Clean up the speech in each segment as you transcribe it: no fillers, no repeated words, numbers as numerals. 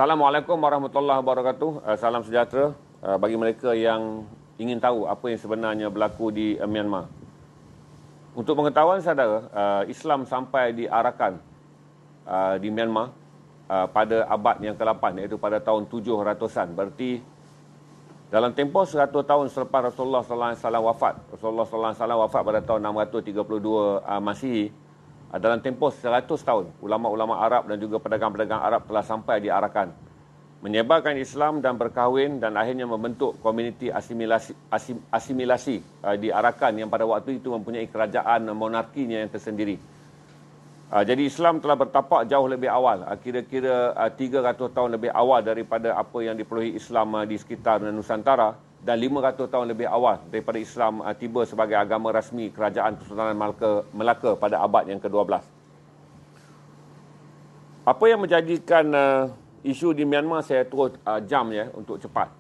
Assalamualaikum warahmatullahi wabarakatuh. Salam sejahtera bagi mereka yang ingin tahu apa yang sebenarnya berlaku di Myanmar. Untuk pengetahuan saudara, Islam sampai di Arakan di Myanmar pada abad yang ke-8, iaitu pada tahun 700-an. Berarti dalam tempoh 100 tahun selepas Rasulullah SAW wafat, Rasulullah SAW wafat pada tahun 632 Masihi. Dalam tempoh 100 tahun, ulama-ulama Arab dan juga pedagang-pedagang Arab telah sampai di Arakan, menyebarkan Islam dan berkahwin dan akhirnya membentuk komuniti asimilasi di Arakan yang pada waktu itu mempunyai kerajaan monarkinya yang tersendiri. Jadi Islam telah bertapak jauh lebih awal, kira-kira 300 tahun lebih awal daripada apa yang diperolehi Islam di sekitar Nusantara, dan 500 tahun lebih awal daripada Islam tiba sebagai agama rasmi Kerajaan Kesultanan Melaka pada abad yang ke-12. Apa yang menjadikan isu di Myanmar, saya terus jam untuk cepat.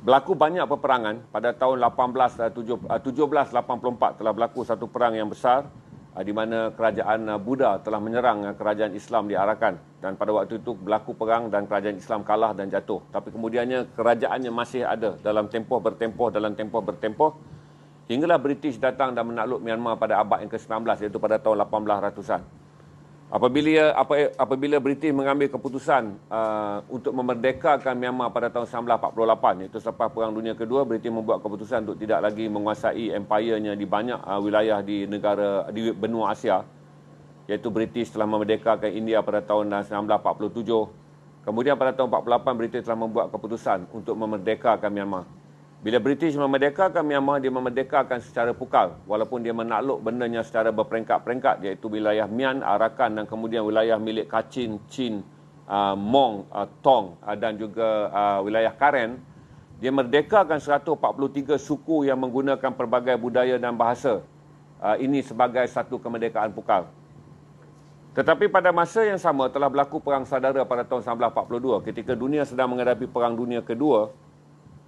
Berlaku banyak peperangan. Pada tahun 1784 telah berlaku satu perang yang besar di mana kerajaan Buddha telah menyerang kerajaan Islam di Arakan, dan pada waktu itu berlaku perang dan kerajaan Islam kalah dan jatuh. Tapi kemudiannya kerajaannya masih ada dalam tempoh bertempoh hinggalah British datang dan menakluk Myanmar pada abad yang ke-19, iaitu pada tahun 1800-an. Apabila British mengambil keputusan untuk memerdekakan Myanmar pada tahun 1948, iaitu selepas Perang Dunia Kedua, British membuat keputusan untuk tidak lagi menguasai empire-nya di banyak wilayah di benua Asia, iaitu British telah memerdekakan India pada tahun 1947. Kemudian pada tahun 1948, British telah membuat keputusan untuk memerdekakan Myanmar. Bila British memerdekakan Myanmar, dia memerdekakan secara pukal, walaupun dia menakluk bendanya secara berperingkat-peringkat, iaitu wilayah Mian, Arakan dan kemudian wilayah milik Kachin, Chin, Mong, Tong dan juga wilayah Karen. Dia merdekakan 143 suku yang menggunakan pelbagai budaya dan bahasa. Ini sebagai satu kemerdekaan pukal. Tetapi pada masa yang sama telah berlaku Perang Saudara pada tahun 1942, ketika dunia sedang menghadapi Perang Dunia Kedua.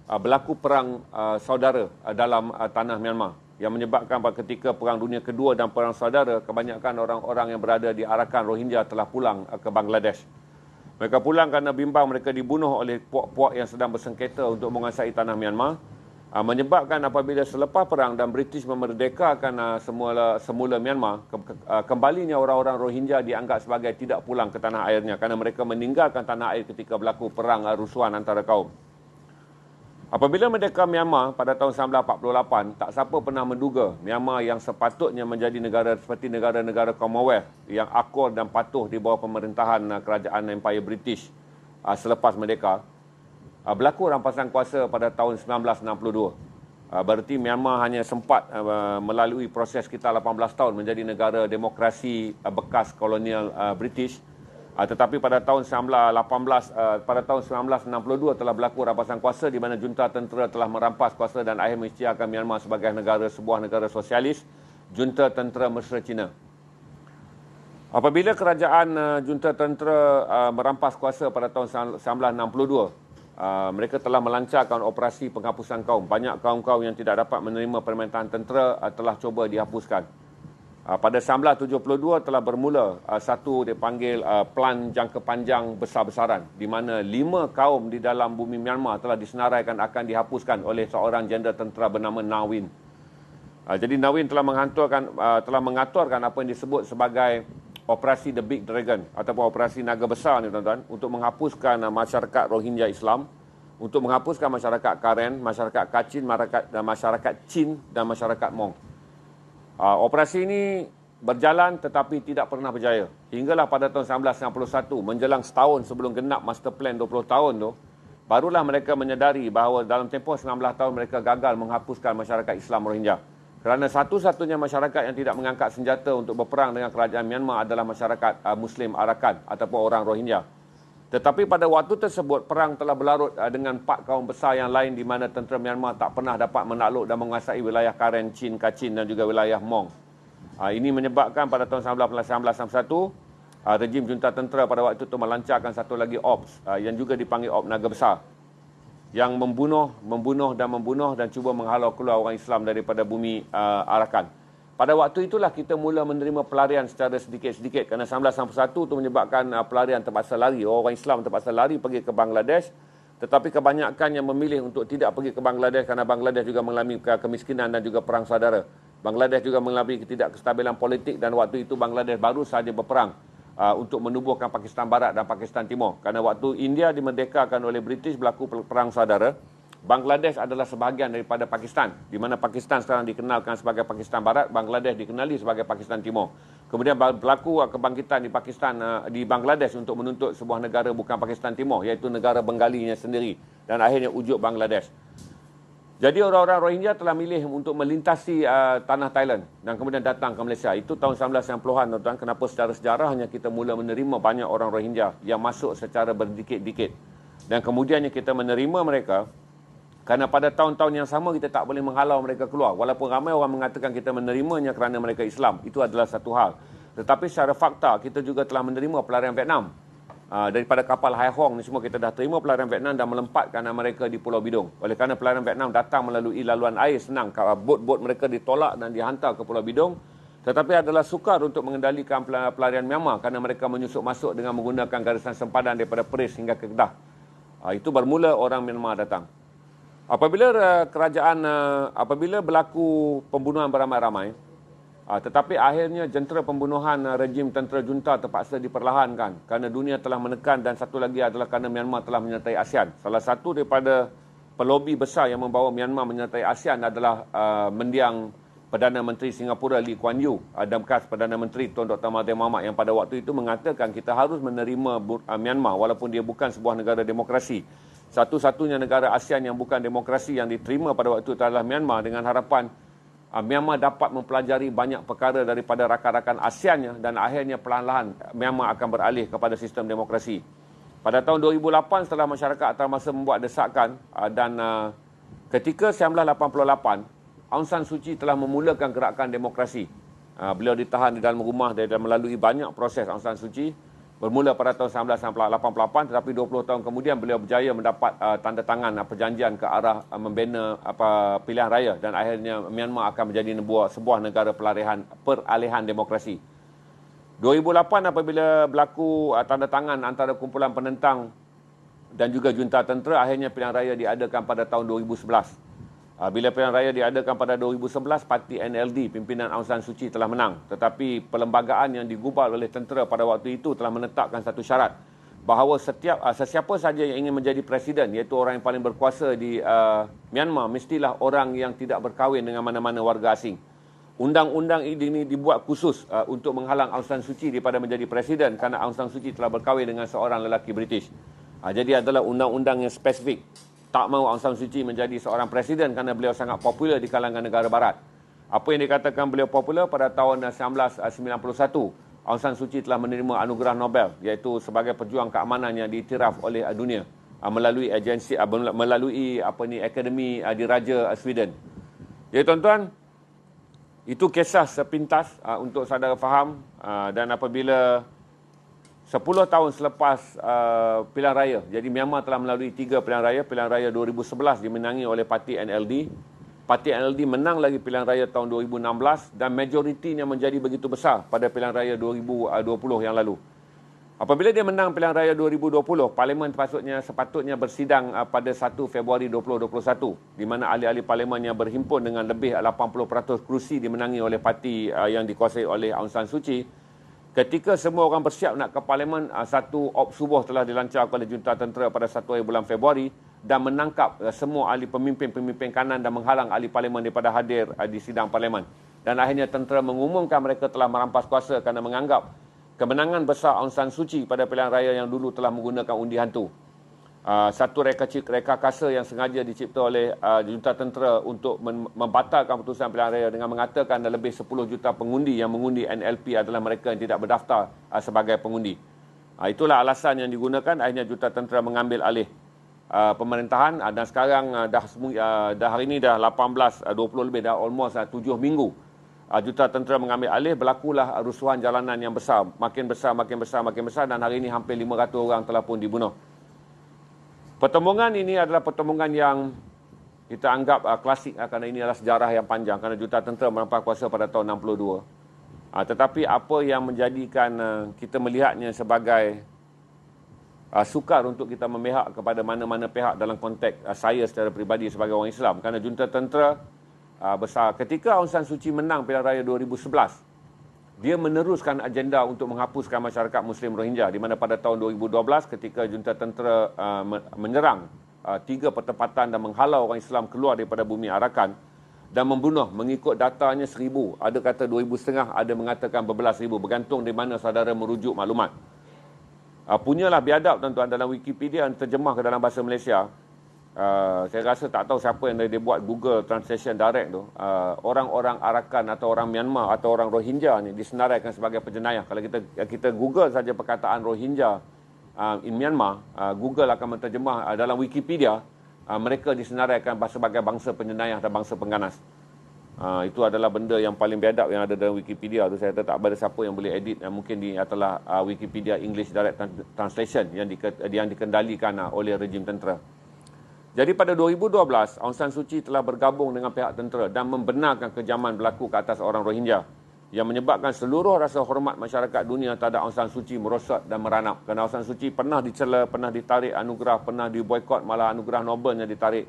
Berlaku perang saudara dalam tanah Myanmar, yang menyebabkan ketika Perang Dunia Kedua dan Perang Saudara, kebanyakan orang-orang yang berada di Arakan Rohingya telah pulang ke Bangladesh. Mereka pulang kerana bimbang mereka dibunuh oleh puak-puak yang sedang bersengketa untuk menguasai tanah Myanmar, menyebabkan apabila selepas perang dan British memerdekakan semula Myanmar, kembalinya orang-orang Rohingya dianggap sebagai tidak pulang ke tanah airnya kerana mereka meninggalkan tanah air ketika berlaku perang rusuhan antara kaum. Apabila merdeka Myanmar pada tahun 1948, tak siapa pernah menduga Myanmar yang sepatutnya menjadi negara seperti negara-negara Commonwealth yang akur dan patuh di bawah pemerintahan kerajaan Empire British selepas merdeka, berlaku rampasan kuasa pada tahun 1962. Berarti Myanmar hanya sempat melalui proses sekitar 18 tahun menjadi negara demokrasi bekas kolonial British. Tetapi pada tahun 1962 telah berlaku rampasan kuasa di mana junta tentera telah merampas kuasa dan akhir mengisytiharkan Myanmar sebagai sebuah negara sosialis, junta tentera Mesra Cina. Apabila kerajaan junta tentera merampas kuasa pada tahun 1962, mereka telah melancarkan operasi penghapusan kaum. Banyak kaum-kaum yang tidak dapat menerima permintaan tentera telah cuba dihapuskan. Pada 1972 telah bermula satu dipanggil Plan Jangka Panjang Besar-besaran, di mana 5 kaum di dalam bumi Myanmar telah disenaraikan akan dihapuskan oleh seorang jenderal tentera bernama Na Win. Jadi Na Win telah mengaturkan apa yang disebut sebagai Operasi The Big Dragon ataupun Operasi Naga Besar ni tuan-tuan, untuk menghapuskan masyarakat Rohingya Islam, untuk menghapuskan masyarakat Karen, masyarakat Kachin, masyarakat Chin dan masyarakat Mong. Operasi ini berjalan tetapi tidak pernah berjaya. Hinggalah pada tahun 1991, menjelang setahun sebelum genap master plan 20 tahun tu, barulah mereka menyedari bahawa dalam tempoh 19 tahun mereka gagal menghapuskan masyarakat Islam Rohingya. Kerana satu-satunya masyarakat yang tidak mengangkat senjata untuk berperang dengan kerajaan Myanmar adalah masyarakat Muslim Arakan ataupun orang Rohingya. Tetapi pada waktu tersebut, perang telah berlarut dengan 4 kaum besar yang lain, di mana tentera Myanmar tak pernah dapat menakluk dan menguasai wilayah Karen, Chin, Kachin dan juga wilayah Mong. Ini menyebabkan pada tahun 1961, rejim junta tentera pada waktu itu melancarkan satu lagi ops yang juga dipanggil Ops Naga Besar, yang membunuh dan cuba menghalau keluar orang Islam daripada bumi Arakan. Pada waktu itulah kita mula menerima pelarian secara sedikit-sedikit kerana 1961 itu menyebabkan pelarian terpaksa lari. Orang Islam terpaksa lari pergi ke Bangladesh, tetapi kebanyakan yang memilih untuk tidak pergi ke Bangladesh kerana Bangladesh juga mengalami kemiskinan dan juga perang saudara. Bangladesh juga mengalami ketidakkestabilan politik dan waktu itu Bangladesh baru sahaja berperang untuk menubuhkan Pakistan Barat dan Pakistan Timur. Kerana waktu India dimerdekakan oleh British berlaku perang saudara, Bangladesh adalah sebahagian daripada Pakistan, di mana Pakistan sekarang dikenalkan sebagai Pakistan Barat, Bangladesh dikenali sebagai Pakistan Timur. Kemudian berlaku kebangkitan di Pakistan, di Bangladesh untuk menuntut sebuah negara bukan Pakistan Timur, iaitu negara Benggalinya sendiri, dan akhirnya wujud Bangladesh. Jadi orang-orang Rohingya telah milih untuk melintasi tanah Thailand dan kemudian datang ke Malaysia. Itu tahun 1990-an, tuan-tuan. Kenapa secara sejarahnya kita mula menerima banyak orang Rohingya yang masuk secara berdikit-dikit. Dan kemudiannya kita menerima mereka kerana pada tahun-tahun yang sama kita tak boleh menghalau mereka keluar. Walaupun ramai orang mengatakan kita menerimanya kerana mereka Islam. Itu adalah satu hal. Tetapi secara fakta kita juga telah menerima pelarian Vietnam. Daripada kapal Hai Hong ni semua kita dah terima pelarian Vietnam dan melempatkan mereka di Pulau Bidong. Oleh kerana pelarian Vietnam datang melalui laluan air senang. Bot-bot mereka ditolak dan dihantar ke Pulau Bidong. Tetapi adalah sukar untuk mengendalikan pelarian Myanmar kerana mereka menyusup masuk dengan menggunakan garisan sempadan daripada Perlis hingga ke Kedah. Itu bermula orang Myanmar datang. Apabila berlaku pembunuhan beramai-ramai, tetapi akhirnya jentera pembunuhan rejim tentera junta terpaksa diperlahankan kerana dunia telah menekan dan satu lagi adalah kerana Myanmar telah menyertai ASEAN. Salah satu daripada pelobi besar yang membawa Myanmar menyertai ASEAN adalah mendiang Perdana Menteri Singapura Lee Kuan Yew dan bekas Perdana Menteri Tun Dr. Mahathir Mohamad yang pada waktu itu mengatakan kita harus menerima Myanmar walaupun dia bukan sebuah negara demokrasi. Satu-satunya negara ASEAN yang bukan demokrasi yang diterima pada waktu itu adalah Myanmar dengan harapan Myanmar dapat mempelajari banyak perkara daripada rakan-rakan ASEAN-nya dan akhirnya perlahan-lahan Myanmar akan beralih kepada sistem demokrasi. Pada tahun 2008 setelah masyarakat antarabangsa membuat desakan dan ketika 1988 Aung San Suu Kyi telah memulakan gerakan demokrasi. Beliau ditahan di dalam rumah dan melalui banyak proses Aung San Suu Kyi. Bermula pada tahun 1988 tetapi 20 tahun kemudian beliau berjaya mendapat tanda tangan perjanjian ke arah membina pilihan raya dan akhirnya Myanmar akan menjadi sebuah negara peralihan demokrasi. 2008 apabila berlaku tanda tangan antara kumpulan penentang dan juga junta tentera, akhirnya pilihan raya diadakan pada tahun 2011. Bila pilihan raya diadakan pada 2011, parti NLD pimpinan Aung San Suu Kyi telah menang. Tetapi perlembagaan yang digubal oleh tentera pada waktu itu telah menetapkan satu syarat bahawa sesiapa saja yang ingin menjadi presiden, iaitu orang yang paling berkuasa di Myanmar, mestilah orang yang tidak berkahwin dengan mana-mana warga asing. Undang-undang ini dibuat khusus untuk menghalang Aung San Suu Kyi daripada menjadi presiden kerana Aung San Suu Kyi telah berkahwin dengan seorang lelaki British. Jadi adalah undang-undang yang spesifik. Tak mahu Aung San Suu Kyi menjadi seorang presiden kerana beliau sangat popular di kalangan negara barat. Apa yang dikatakan beliau popular pada tahun 1991, Aung San Suu Kyi telah menerima anugerah Nobel iaitu sebagai pejuang keamanan yang diiktiraf oleh dunia melalui agensi melalui Akademi Diraja Sweden. Jadi tuan-tuan, itu kisah sepintas untuk saudara faham dan apabila 10 tahun selepas pilihan raya. Jadi Myanmar telah melalui 3 pilihan raya. Pilihan raya 2011 dimenangi oleh parti NLD. Parti NLD menang lagi pilihan raya tahun 2016 dan majoritinya menjadi begitu besar pada pilihan raya 2020 yang lalu. Apabila dia menang pilihan raya 2020, Parlimen sepatutnya bersidang pada 1 Februari 2021 di mana ahli-ahli Parlimen yang berhimpun dengan lebih 80% kerusi dimenangi oleh parti yang dikuasai oleh Aung San Suu Kyi. Ketika semua orang bersiap nak ke Parlimen, satu op subuh telah dilancarkan oleh junta tentera pada 1 hari bulan Februari dan menangkap semua ahli pemimpin kanan dan menghalang ahli Parlimen daripada hadir di sidang Parlimen. Dan akhirnya tentera mengumumkan mereka telah merampas kuasa kerana menganggap kemenangan besar Aung San Suu Kyi pada pilihan raya yang dulu telah menggunakan undi hantu. Satu reka kasa yang sengaja dicipta oleh junta tentera untuk membatalkan keputusan pilihan raya dengan mengatakan ada lebih 10 juta pengundi yang mengundi NLP adalah mereka yang tidak berdaftar sebagai pengundi. Itulah alasan yang digunakan. Akhirnya junta tentera mengambil alih pemerintahan dan sekarang dah hari ini dah 18, 20 lebih, dah almost 7 minggu. Junta tentera mengambil alih, berlakulah rusuhan jalanan yang besar. Makin besar dan hari ini hampir 500 orang telah pun dibunuh. Pertembungan ini adalah pertembungan yang kita anggap klasik kerana ini adalah sejarah yang panjang kerana junta tentera merampas kuasa pada tahun 62. Tetapi apa yang menjadikan kita melihatnya sebagai sukar untuk kita memihak kepada mana-mana pihak dalam konteks saya secara peribadi sebagai orang Islam, kerana junta tentera besar ketika Aung San Suu Kyi menang pilihan raya 2011, dia meneruskan agenda untuk menghapuskan masyarakat Muslim Rohingya, di mana pada tahun 2012 ketika junta tentera menyerang 3 pertempatan dan menghalau orang Islam keluar daripada bumi Arakan dan membunuh, mengikut datanya 1,000, ada kata 2,500, ada mengatakan berbelas ribu, bergantung di mana saudara merujuk maklumat. Punyalah biadab tuan-tuan dalam Wikipedia yang terjemah ke dalam bahasa Malaysia. Saya rasa tak tahu siapa yang dia buat Google Translation Direct tu. Orang-orang Arakan atau orang Myanmar atau orang Rohingya ni disenaraikan sebagai penjenayah. Kalau kita Google saja perkataan Rohingya in Myanmar, Google akan menterjemah dalam Wikipedia, mereka disenaraikan sebagai bangsa penjenayah dan bangsa pengganas. Itu adalah benda yang paling biadab yang ada dalam Wikipedia tu. Saya tak ada siapa yang boleh edit. Mungkin di adalah Wikipedia English Direct Translation yang dikendalikan oleh rejim tentera. Jadi pada 2012, Aung San Suu Kyi telah bergabung dengan pihak tentera dan membenarkan kejaman berlaku ke atas orang Rohingya yang menyebabkan seluruh rasa hormat masyarakat dunia terhadap Aung San Suu Kyi merosot dan meranap. Kerana Aung San Suu Kyi pernah dicela, pernah ditarik anugerah, pernah diboikot, malah anugerah Nobelnya ditarik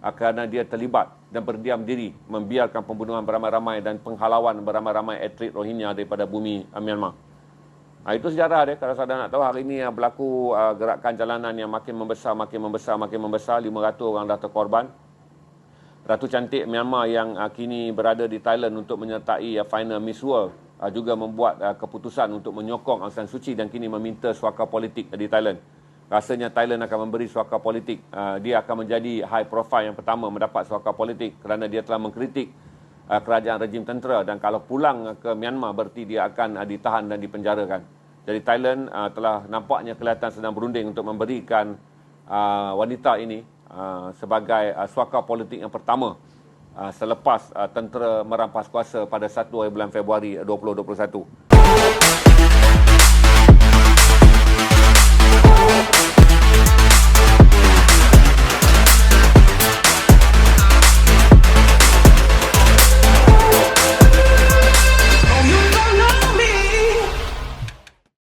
kerana dia terlibat dan berdiam diri membiarkan pembunuhan beramai-ramai dan penghalauan beramai-ramai atlet Rohingya daripada bumi Myanmar. Itu sejarah dia. Kalau saudara nak tahu, hari ini berlaku gerakan jalanan yang makin membesar. 500 orang dah terkorban. Ratu cantik Myanmar yang kini berada di Thailand untuk menyertai final Miss World juga membuat keputusan untuk menyokong Aung San Suu Kyi dan kini meminta suaka politik di Thailand. Rasanya Thailand akan memberi suaka politik. Dia akan menjadi high profile yang pertama mendapat suaka politik kerana dia telah mengkritik kerajaan rejim tentera, dan kalau pulang ke Myanmar berarti dia akan ditahan dan dipenjarakan. Jadi Thailand telah nampaknya kelihatan sedang berunding untuk memberikan wanita ini sebagai suaka politik yang pertama selepas tentera merampas kuasa pada 1 bulan Februari 2021.